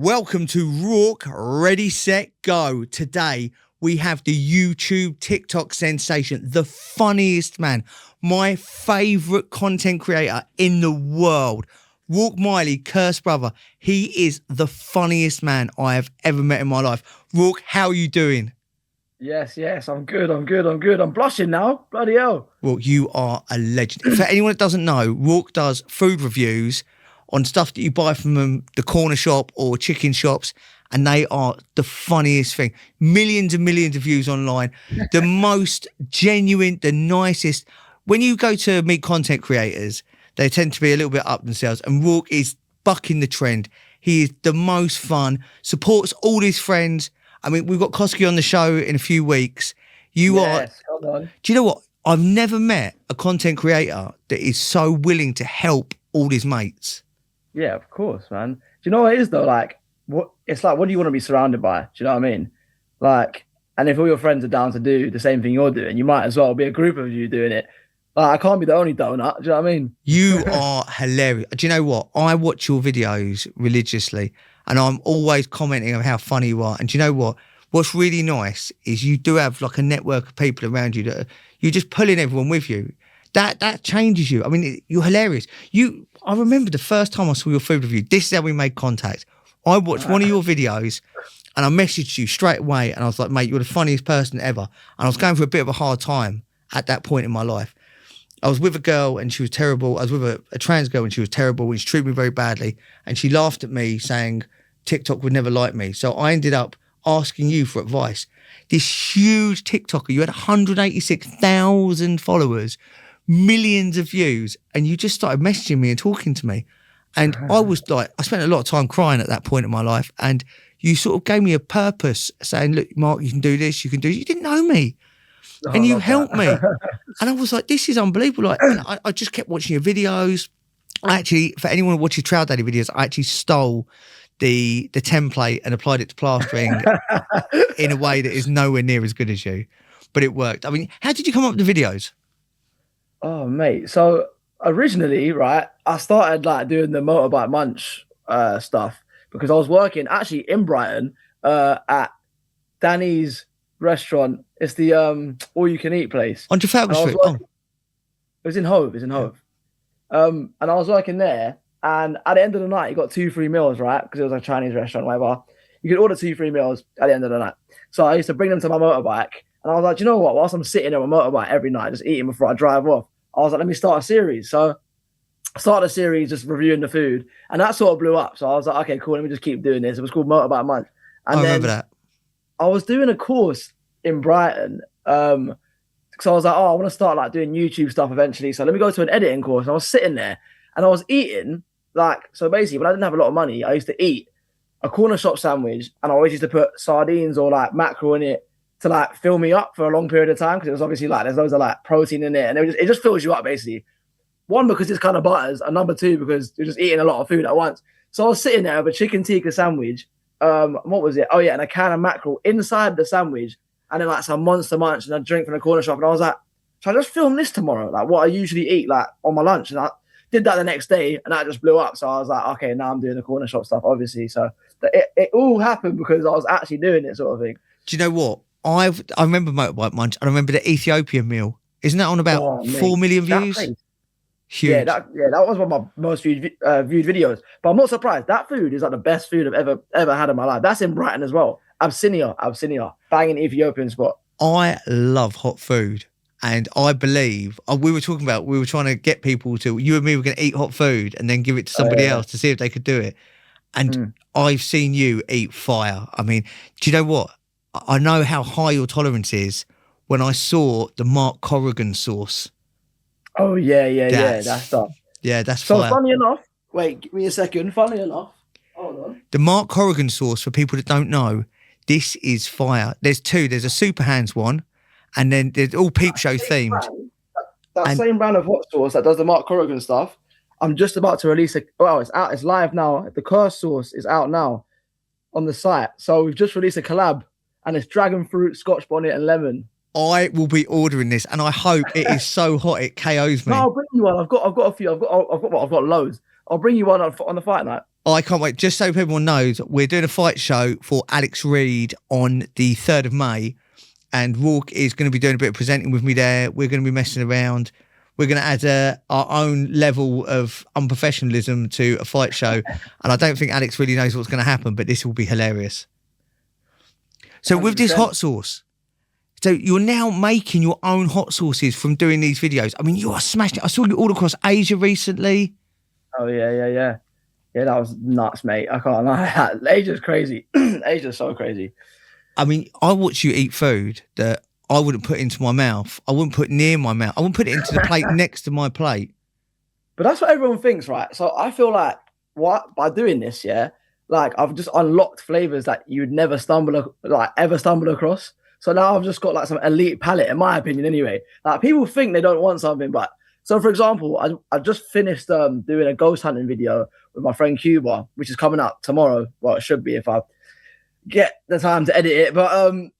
Welcome to Rourke, Ready, Set, Go. Today, we have the YouTube TikTok sensation, the funniest man, my favourite content creator in the world, Rourke Miley, Curse Brother. He is the funniest man I have ever met in my life. Rourke, how are you doing? Yes, I'm good. I'm blushing now. Bloody hell. Rourke, you are a legend. For anyone that doesn't know, Rourke does food reviews on stuff that you buy from the corner shop or chicken shops, and they are the funniest thing. Millions and millions of views online. The most genuine, the nicest. When you go to meet content creators, they tend to be a little bit up themselves, and Rourke is bucking the trend. He is the most fun, supports all his friends. I mean, we've got Koski on the show in a few weeks. Yes, hold on. Do you know what? I've never met a content creator that is so willing to help all his mates. Yeah, of course, man. Do you know what it is though? Like, what do you want to be surrounded by? Do you know what I mean? Like, and if all your friends are down to do the same thing you're doing, you might as well be a group of you doing it. Like, I can't be the only donut. Do you know what I mean? You are hilarious. Do you know what? I watch your videos religiously, and I'm always commenting on how funny you are. And do you know what? What's really nice is you do have like a network of people around you that you're just pulling everyone with you. That changes you. I mean, you're hilarious. I remember the first time I saw your food review. This is how we made contact. I watched one of your videos and I messaged you straight away and I was like, mate, you're the funniest person ever. And I was going through a bit of a hard time at that point in my life. I was with a girl and she was terrible. I was with a trans girl and she was terrible and she treated me very badly. And she laughed at me saying TikTok would never like me. So I ended up asking you for advice. This huge TikToker, you had 186,000 followers, millions of views, and you just started messaging me and talking to me. And I was like, I spent a lot of time crying at that point in my life. And you sort of gave me a purpose saying, look, Mark, you can do this, you can do this. You didn't know me. And you helped me. And I was like, this is unbelievable. Like, and I just kept watching your videos. I actually, for anyone who watches Trail Daddy videos, I actually stole the template and applied it to plastering in a way that is nowhere near as good as you. But it worked. I mean, how did you come up with the videos? Oh, mate. So originally, right, I started like doing the motorbike munch stuff because I was working actually in Brighton at Danny's restaurant. It's the all you can eat place. On Trafalgar Street? It was in Hove. And I was working there. And at the end of the night, you got 2 free meals, right? Because it was a Chinese restaurant, whatever. You could order 2 free meals at the end of the night. So I used to bring them to my motorbike. And I was like, do you know what? Whilst I'm sitting on my motorbike every night, just eating before I drive off, I was like, let me start a series. So I started a series just reviewing the food. And that sort of blew up. So I was like, okay, cool. Let me just keep doing this. It was called Motorbike Munch. And I remember that. I was doing a course in Brighton. So I was like, oh, I want to start like doing YouTube stuff eventually. So let me go to an editing course. And I was sitting there and I was eating. Like, so basically, when I didn't have a lot of money, I used to eat a corner shop sandwich and I always used to put sardines or like mackerel in it to like fill me up for a long period of time because it was obviously like there's loads of like protein in it and it just fills you up basically. One, because it's kind of butters, and number 2, because you're just eating a lot of food at once. So I was sitting there with a chicken tikka sandwich. What was it? Oh, yeah, and a can of mackerel inside the sandwich and then like some Monster Munch and a drink from the corner shop. And I was like, should I just film this tomorrow? Like what I usually eat like on my lunch. And I did that the next day and that just blew up. So I was like, okay, now I'm doing the corner shop stuff, obviously. So it all happened because I was actually doing it sort of thing. Do you know what? I remember Motorbike Munch. I remember the Ethiopian meal. Isn't that on about 4 million views? Huge. Yeah, that was one of my most viewed videos. But I'm not surprised. That food is like the best food I've ever had in my life. That's in Brighton as well. Abyssinia, banging Ethiopian spot. I love hot food. And I believe we were trying to get people to, you and me were going to eat hot food and then give it to somebody else to see if they could do it. And I've seen you eat fire. I mean, do you know what? I know how high your tolerance is when I saw the Mark Corrigan sauce. Oh, yeah. That's stuff. Yeah, that's so fire. Funny enough, wait, give me a second. Funny enough, hold on. The Mark Corrigan sauce, for people that don't know, this is fire. There's 2. There's a Super Hands one. And then there's all Peep Show themed. Same brand of hot sauce that does the Mark Corrigan stuff. I'm just about to release it. Well, it's out. It's live now. The Curse sauce is out now on the site. So we've just released a collab, and it's dragon fruit, Scotch bonnet, and lemon. I will be ordering this, and I hope it is so hot it KOs me. No, I'll bring you one. I've got a few. I've got loads. I'll bring you one on the fight night. I can't wait. Just so everyone knows, we're doing a fight show for Alex Reid on the 3rd of May, and Rourke is going to be doing a bit of presenting with me there. We're going to be messing around. We're going to add our own level of unprofessionalism to a fight show, and I don't think Alex really knows what's going to happen, but this will be hilarious. So 100%. With this hot sauce, so you're now making your own hot sauces from doing these videos. I mean, you are smashing it. I saw you all across Asia recently. Oh, yeah. Yeah, that was nuts, mate. I can't lie. Asia's crazy. Asia's so crazy. I mean, I watch you eat food that I wouldn't put into my mouth. I wouldn't put near my mouth. I wouldn't put it into the plate next to my plate. But that's what everyone thinks, right? So I feel like by doing this, yeah, like I've just unlocked flavors that you would never ever stumble across. So now I've just got like some elite palate, in my opinion, anyway. Like people think they don't want something, but so for example, I just finished doing a ghost hunting video with my friend Cuba, which is coming out tomorrow. Well, it should be if I get the time to edit it. But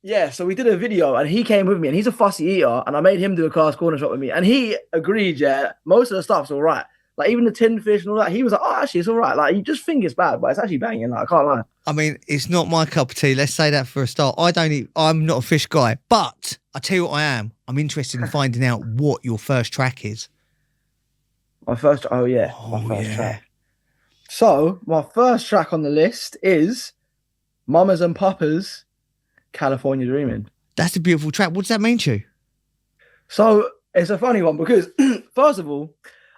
yeah, so we did a video and he came with me and he's a fussy eater and I made him do a cast corner shot with me and he agreed, yeah, most of the stuff's all right. Like even the tin fish and all that, he was like, oh, actually, it's all right. Like you just think it's bad, but it's actually banging. Like I can't lie. I mean, it's not my cup of tea. Let's say that for a start. I'm not a fish guy, but I tell you what I am. I'm interested in finding out what your first track is. My first track. So my first track on the list is Mamas and Papas, California Dreaming. That's a beautiful track. What does that mean to you? So it's a funny one because first of all,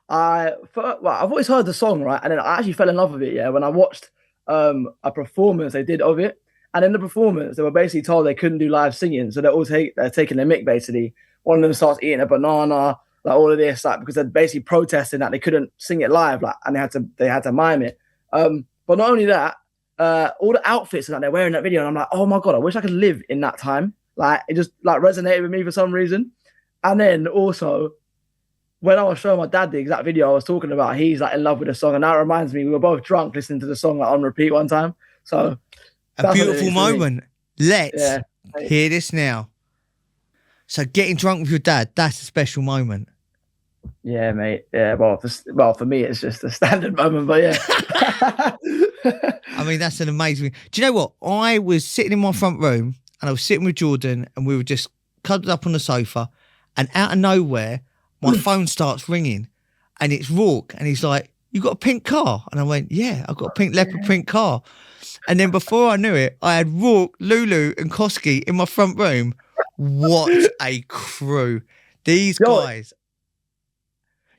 I've always heard the song, right? And then I actually fell in love with it, yeah, when I watched a performance they did of it. And in the performance, they were basically told they couldn't do live singing. So they're taking their mick, basically. One of them starts eating a banana, like all of this, like because they're basically protesting that they couldn't sing it live, like, and they had to mime it. But not only that, all the outfits that they're wearing in that video, and I'm like, oh my God, I wish I could live in that time. Like it just like resonated with me for some reason. And then also, when I was showing my dad the exact video I was talking about, he's like in love with the song. And that reminds me, we were both drunk listening to the song like, on repeat one time. So a beautiful moment. Let's hear this now. So getting drunk with your dad, that's a special moment. Yeah, mate. Yeah, well, for me, it's just a standard moment, but yeah. I mean, that's an amazing... Do you know what? I was sitting in my front room and I was sitting with Jordan and we were just cuddled up on the sofa and out of nowhere, my phone starts ringing and it's Rourke and he's like, you got a pink car? And I went, yeah, I've got a pink leopard print car. And then before I knew it, I had Rourke, Lulu and Koski in my front room. What a crew. These guys.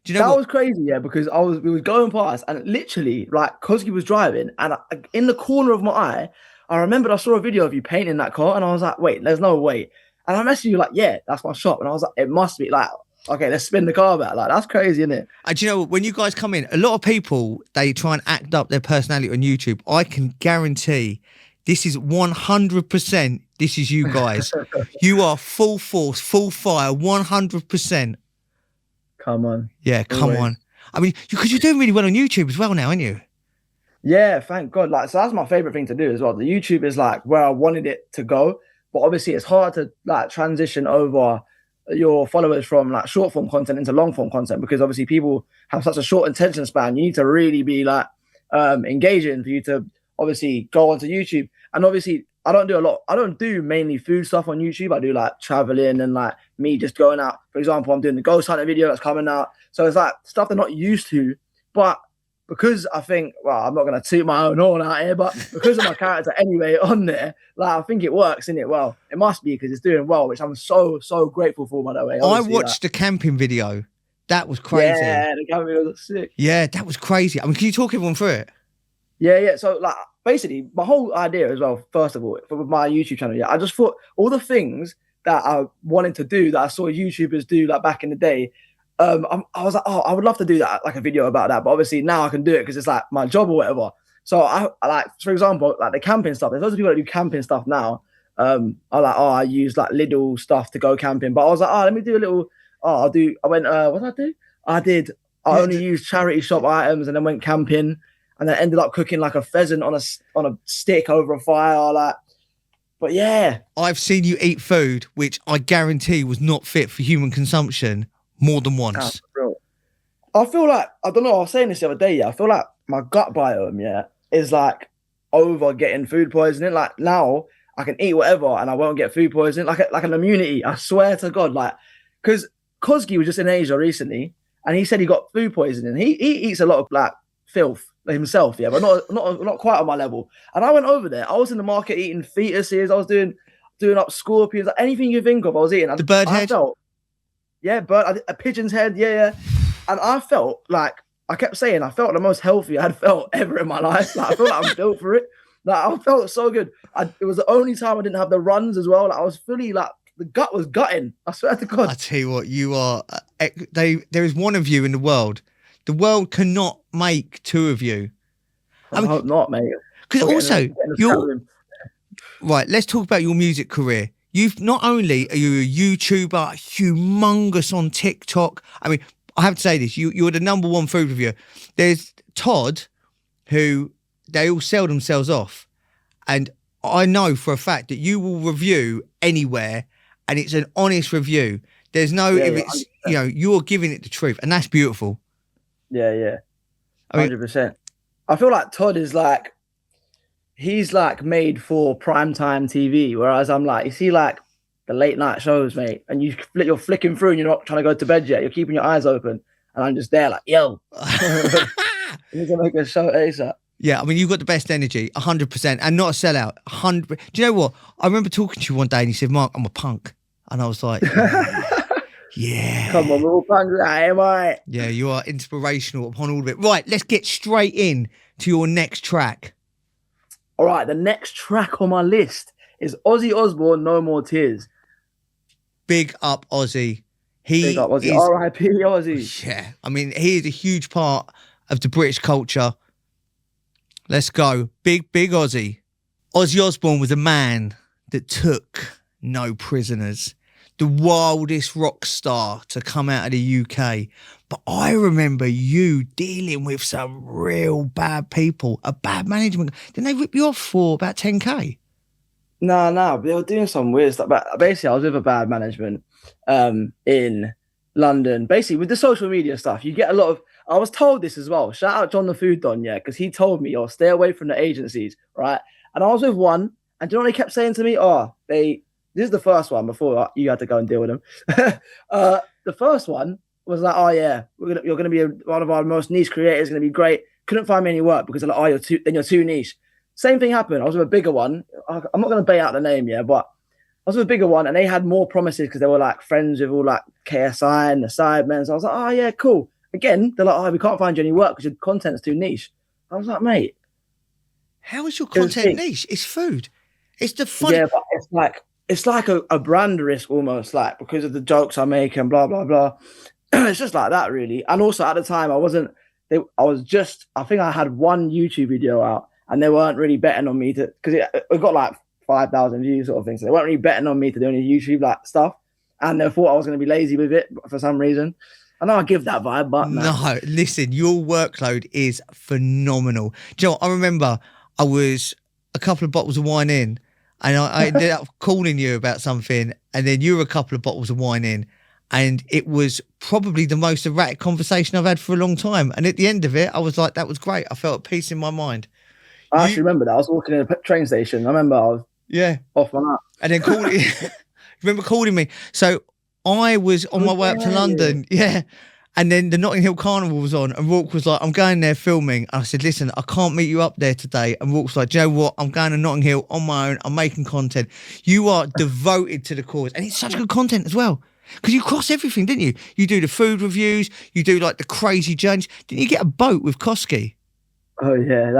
Do you know that was crazy, yeah, because we was going past and literally like Koski was driving and in the corner of my eye, I remembered I saw a video of you painting that car and I was like, wait, there's no way. And I messaged you like, yeah, that's my shop. And I was like, it must be like, okay, let's spin the car back. Like, that's crazy, isn't it? And do you know, when you guys come in, a lot of people, they try and act up their personality on YouTube. I can guarantee this is 100%. This is you guys. You are full force, full fire, 100%. Come on. Yeah, come on. I mean, because you're doing really well on YouTube as well now, aren't you? Yeah, thank God. Like, so that's my favorite thing to do as well. The YouTube is like where I wanted it to go. But obviously it's hard to like transition over your followers from like short form content into long form content because obviously people have such a short attention span. You need to really be like engaging for you to obviously go onto YouTube. And obviously I don't do mainly food stuff on YouTube. I do like traveling and like me just going out. For example, I'm doing the ghost hunter video that's coming out. So it's like stuff they're not used to. But because I think, well, I'm not going to toot my own horn out here, but because of my character anyway on there, like I think it works, innit? Well, it must be because it's doing well, which I'm so grateful for, by the way. Obviously, I watched the camping video. That was crazy. Yeah, the camping video was sick. Yeah, that was crazy. I mean, can you talk everyone through it? Yeah. So like basically my whole idea as well, first of all, for my YouTube channel, yeah, I just thought all the things that I wanted to do that I saw YouTubers do like back in the day, I was like, oh, I would love to do that, like a video about that. But obviously now I can do it because it's like my job or whatever. So I like, for example, like the camping stuff. There's lots of people that do camping stuff now. I like, oh, I use like little stuff to go camping. But I was like, oh, let me do a little. Oh, what did I do? I only used charity shop items and then went camping and then ended up cooking like a pheasant on a stick over a fire. Like, but yeah, I've seen you eat food which I guarantee was not fit for human consumption more than once. I feel like, I don't know, I was saying this the other day, yeah, I feel like my gut biome, yeah, is like over getting food poisoning. Like now I can eat whatever and I won't get food poisoning, like an immunity. I swear to God, like, because Kozgi was just in Asia recently and he said he got food poisoning. He eats a lot of like filth himself, yeah, but not quite on my level. And I went over there. I was in the market eating fetuses. I was doing up scorpions, like anything you think of. I was eating. The bird head. Felt, yeah, a pigeon's head, yeah. And I felt like I kept saying I felt the most healthy I'd felt ever in my life. Like I felt like I'm built for it. Like I felt so good. It was the only time I didn't have the runs as well. Like I was fully like the gut was gutting. I swear to God. I tell you what, you are. There is one of you in the world. The world cannot make two of you. I hope not, mate. Because also, you're right. Let's talk about your music career. You've not only are you a YouTuber, humongous on TikTok. I mean, I have to say this: you're the #1 food reviewer. There's Todd, who they all sell themselves off, and I know for a fact that you will review anywhere, and it's an honest review. There's no, if it's 100%. You're giving it the truth, and that's beautiful. Yeah, 100%. I feel like Todd is like, he's like made for primetime TV, whereas I'm like, you see like the late night shows, mate, and you're flicking through and you're not trying to go to bed yet. You're keeping your eyes open, and I'm just there like, yo, you can make a show ASAP. Yeah, I mean, you've got the best energy, 100%, and not a sellout. 100. Do you know what? I remember talking to you one day, and you said, "Mark, I'm a punk," and I was like, "Yeah, come on, little punk, am I?" Yeah, you are inspirational upon all of it. Right, let's get straight in to your next track. All right, the next track on my list is Ozzy Osbourne, "No More Tears." Big up Ozzy. Big up Ozzy. R.I.P. Ozzy. Yeah, I mean, he is a huge part of the British culture. Let's go. Big Ozzy. Ozzy Osbourne was a man that took no prisoners. The wildest rock star to come out of the UK. But I remember you dealing with some real bad people, a bad management. Didn't they rip you off for about 10K? No, they were doing some weird stuff. But basically, I was with a bad management in London. Basically, with the social media stuff, you get a lot of... I was told this as well. Shout out John the Food Don, yeah, because he told me, stay away from the agencies, right? And I was with one, and do you know what he kept saying to me? This is the first one before you had to go and deal with them. The first one was like, oh yeah, you're gonna be one of our most niche creators, gonna be great. Couldn't find me any work because they're like, you're too niche. Same thing happened. I was with a bigger one. I'm not gonna bait out the name, yeah, but I was with a bigger one, and they had more promises because they were like friends with all like KSI and the Sidemen. So I was like, oh yeah, cool. Again, they're like, oh, we can't find you any work because your content's too niche. I was like, mate, how is your content niche? It's food. It's the fun. Yeah, but it's like a brand risk almost, like because of the jokes I make and blah blah blah. It's just like that, really. And also at the time, I think I had one YouTube video out, and they weren't really betting on me because it got like 5,000 views sort of thing. So they weren't really betting on me to do any YouTube like stuff, and they thought I was going to be lazy with it for some reason. I know I give that vibe, but no, listen, your workload is phenomenal. Do you know what? I remember I was a couple of bottles of wine in, and I ended up calling you about something, and then you were a couple of bottles of wine in, and it was probably the most erratic conversation I've had for a long time. And at the end of it, I was like, that was great. I felt at peace in my mind. I actually remember that. I was walking in a train station. I remember I was off my nut. And then remember calling me. So I was on my way up to London, and then the Notting Hill Carnival was on, and Rourke was like, I'm going there filming. And I said, listen, I can't meet you up there today. And Rourke was like, do you know what? I'm going to Notting Hill on my own. I'm making content. You are devoted to the cause. And it's such good content as well. Because you cross everything, didn't you? You do the food reviews. You do like the crazy journeys. Didn't you get a boat with Koski? Oh, yeah.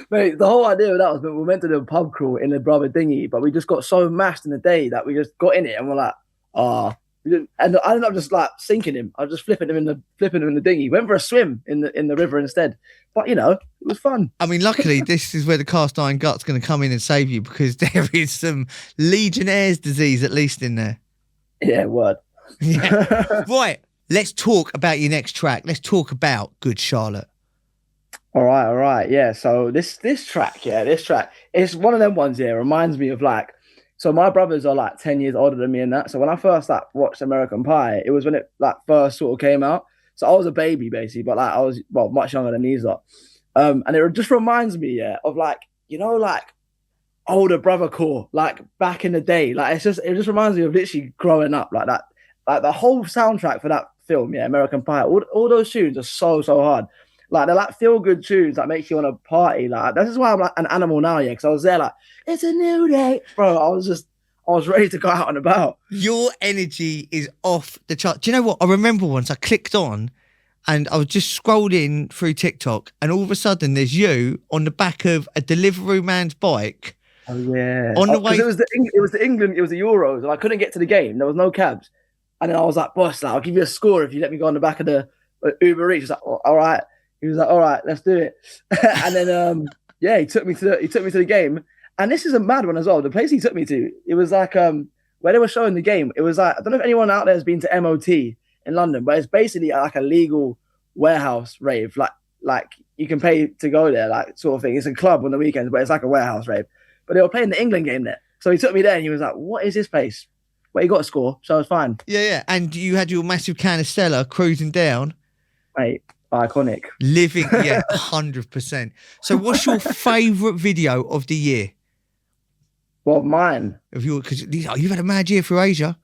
Mate, the whole idea of that was we were meant to do a pub crawl in the Brudda dinghy, but we just got so mashed in the day that we just got in it and we're like, and I ended up just like sinking him. I was just flipping him in the dinghy. Went for a swim in the river instead. But it was fun. I mean, luckily this is where the cast iron gut's going to come in and save you, because there is some Legionnaire's disease at least in there. Yeah, word. Yeah. Right. Let's talk about your next track. Let's talk about Good Charlotte. All right. Yeah. So this track is one of them ones here. Reminds me of like, so my brothers are like 10 years older than me and that. So when I first watched American Pie, it was when it like first sort of came out. So I was a baby basically, but like I was much younger than these lot. And it just reminds me, yeah, of like, like older brother core, like back in the day. Like it just reminds me of literally growing up like that. Like the whole soundtrack for that film, yeah, American Pie, all those tunes are so hard. Like they're like feel good tunes that makes you want to party. Like this is why I'm like an animal now, yeah, because I was there like it's a new day, bro. I was ready to go out and about. Your energy is off the chart. Do you know what? I remember once I clicked on and I was just scrolling through TikTok and all of a sudden there's you on the back of a delivery man's bike. Oh yeah. On the way. It was the England, it was the Euros, and I couldn't get to the game. There was no cabs. And then I was like, boss, like, I'll give you a score if you let me go on the back of the Uber Eats. He's like, all right. He was like, all right, let's do it. And then he took me to the game. And this is a mad one as well. The place he took me to, it was like where they were showing the game. It was like, I don't know if anyone out there has been to MOT in London, but it's basically like a legal warehouse rave. Like you can pay to go there, like sort of thing. It's a club on the weekends, but it's like a warehouse rave. But they were playing the England game there. So he took me there and he was like, what is this place? But he got a score, so it was fine. Yeah. And you had your massive can of Stella cruising down. Mate, iconic. Living, 100%. So what's your favourite video of the year? Well, mine. Because you've had a mad year for Asia.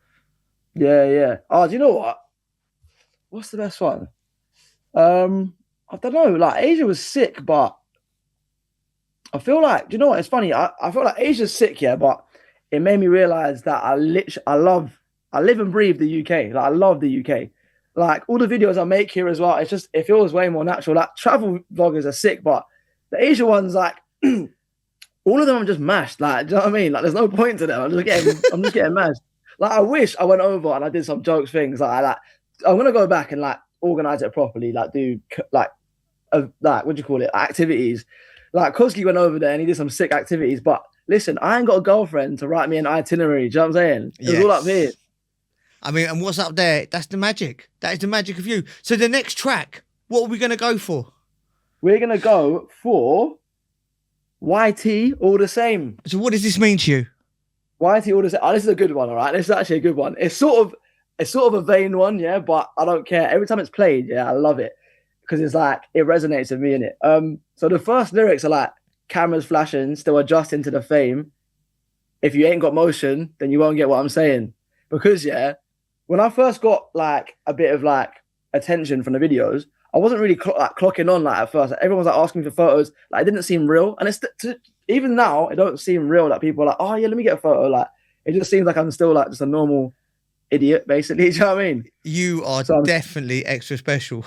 Yeah. Oh, do you know what? What's the best one? I don't know. Like, Asia was sick, but I feel like, do you know what? It's funny. I feel like Asia's sick, yeah, but it made me realize that I live and breathe the UK. Like I love the UK. Like all the videos I make here as well, it feels way more natural. Like travel vloggers are sick, but the Asia ones, like all of them are just mashed. Like, do you know what I mean? Like there's no point to them. I'm just getting mashed. Like I wish I went over and I did some jokes things. Like I'm gonna go back and like organize it properly. Like do like what do you call it? Activities. Like Koski went over there and he did some sick activities, but listen, I ain't got a girlfriend to write me an itinerary. Do you know what I'm saying? It's all up here. I mean, and what's up there? That's the magic. That is the magic of you. So the next track, what are we going to go for? We're going to go for YT All the Same. So what does this mean to you? YT All the Same. Oh, this is a good one, all right? This is actually a good one. It's sort of a vain one, yeah, but I don't care. Every time it's played, yeah, I love it. Because it's like, it resonates with me, innit? So the first lyrics are like, cameras flashing, still adjusting to the fame. If you ain't got motion, then you won't get what I'm saying. Because, yeah, when I first got like a bit of like attention from the videos, I wasn't really clocking on like at first. Like, everyone was like asking for photos. Like it didn't seem real. And even now, it don't seem real. Like people are like, oh yeah, let me get a photo. Like it just seems like I'm still like just a normal idiot, basically. Do you know what I mean? You are definitely extra special.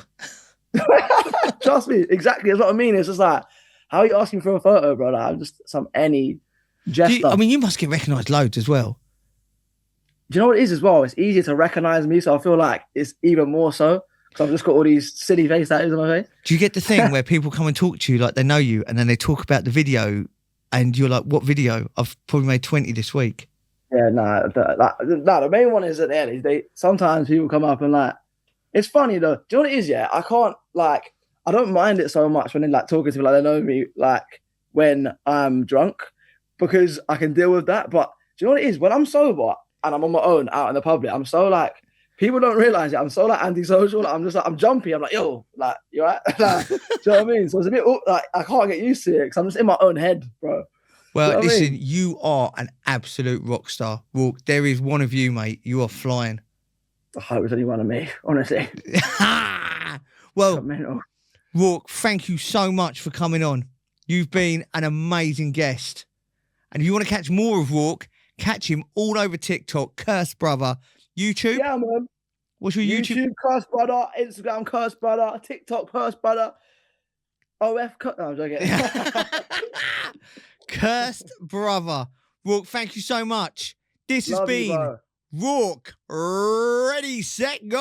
Trust me, exactly. That's what I mean. It's just like, how are you asking for a photo, bro? Like, I'm just any jester. You must get recognised loads as well. Do you know what it is as well? It's easier to recognise me, so I feel like it's even more so because I've just got all these silly face tattoos on my face. Do you get the thing where people come and talk to you like they know you, and then they talk about the video, and you're like, "What video? I've probably made 20 this week." Yeah, the main one is at the end. Sometimes people come up and like, it's funny though. Do you know what it is? Yeah, I don't mind it so much when they're like talking to me like they know me, like when I'm drunk, because I can deal with that. But do you know what it is? When I'm sober and I'm on my own out in the public, I'm so like, people don't realize it. I'm so like antisocial. Like, I'm just like, I'm jumpy. I'm like, yo, like, you right? Like, do you know what I mean? So it's a bit like, I can't get used to it because I'm just in my own head, bro. Well, you know listen, you are an absolute rock star. Rourke, there is one of you, mate. You are flying. I hope it's only one of me, honestly. Well, Rourke, thank you so much for coming on. You've been an amazing guest. And if you want to catch more of Rourke, catch him all over TikTok, Curse Brother, YouTube. Yeah, man. What's your YouTube? Curse Brother, Instagram, Curse Brother, TikTok, Curse Brother, OF, no, I'm joking. Cursed Brother. Rourke, thank you so much. This has been Rourke, ready, set, go!